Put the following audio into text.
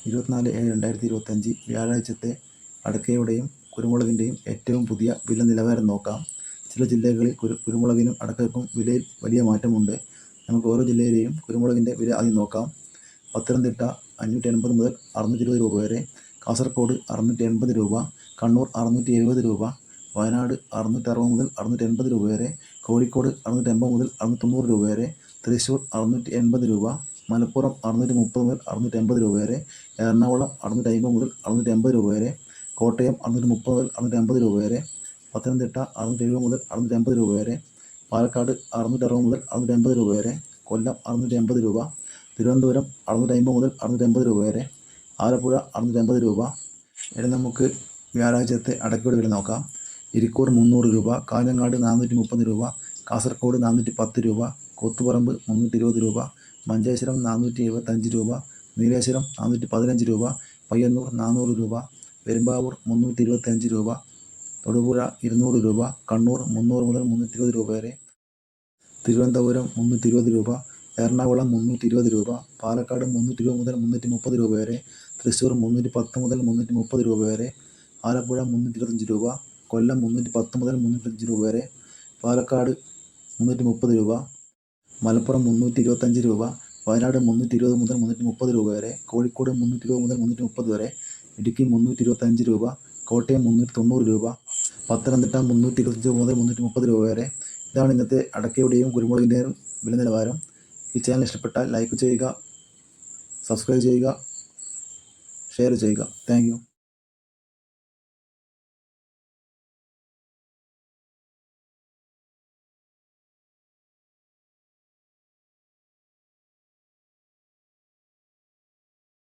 24/7/2025 വ്യാഴാഴ്ചത്തെ അടക്കയുടെയും കുരുമുളകിൻ്റെയും ഏറ്റവും പുതിയ വില നിലവാരം നോക്കാം. ചില ജില്ലകളിൽ കുരുമുളകിനും അടക്കയ്ക്കും വിലയിൽ വലിയ മാറ്റമുണ്ട്. നമുക്ക് ഓരോ ജില്ലയിലെയും കുരുമുളകിൻ്റെ വില ആദ്യം നോക്കാം. പത്തനംതിട്ട 580 മുതൽ 620 രൂപ വരെ, കാസർഗോഡ് 680 രൂപ, കണ്ണൂർ 670 രൂപ, വയനാട് 660 മുതൽ 680 രൂപ വരെ, കോഴിക്കോട് 680 മുതൽ 690 രൂപ വരെ, തൃശ്ശൂർ 680 രൂപ, മലപ്പുറം 630 മുതൽ 680 രൂപ വരെ, എറണാകുളം 650 മുതൽ 680 രൂപ വരെ, കോട്ടയം 630 മുതൽ 650 രൂപ വരെ, പത്തനംതിട്ട 670 മുതൽ 680 രൂപ വരെ, പാലക്കാട് 660 മുതൽ 680 രൂപ വരെ, കൊല്ലം 680 രൂപ, തിരുവനന്തപുരം 650 മുതൽ 680 രൂപ വരെ, ആലപ്പുഴ 680 രൂപ. ഇനി നമുക്ക് വ്യാഴാഴ്ചത്തെ അടക്കയുടെ വില നോക്കാം. ഇരിക്കൂർ 300 രൂപ, കാഞ്ഞങ്ങാട് 430 രൂപ, കാസർഗോഡ് 410 രൂപ, കൂത്തുപറമ്പ് 320 രൂപ, മഞ്ചേശ്വരം 475 രൂപ, നീലേശ്വരം 415 രൂപ, പയ്യന്നൂർ 400 രൂപ, പെരുമ്പാവൂർ 325 രൂപ, തൊടുപുഴ 200 രൂപ, കണ്ണൂർ 300 മുതൽ 320 രൂപ വരെ, തിരുവനന്തപുരം 320 രൂപ, എറണാകുളം 320 രൂപ, പാലക്കാട് 320 മുതൽ 330 രൂപ വരെ, തൃശ്ശൂർ 310 മുതൽ 330 രൂപ വരെ, ആലപ്പുഴ 325 രൂപ, കൊല്ലം 310 മുതൽ 305 രൂപ വരെ, പാലക്കാട് 330 രൂപ, മലപ്പുറം 325 രൂപ, വയനാട് 320 മുതൽ 330 രൂപ വരെ, കോഴിക്കോട് 320 മുതൽ 330 വരെ, ഇടുക്കി 325 രൂപ, കോട്ടയം 390 രൂപ, പത്തനംതിട്ട 325 മുതൽ 330 രൂപ വരെ. ഇതാണ് ഇന്നത്തെ അടക്കയുടെയും കുരുമുളകിൻ്റെയും വില നിലവാരം. ഈ ചാനൽ ഇഷ്ടപ്പെട്ടാൽ ലൈക്ക് ചെയ്യുക, സബ്സ്ക്രൈബ് ചെയ്യുക, ഷെയർ ചെയ്യുക. Thank you.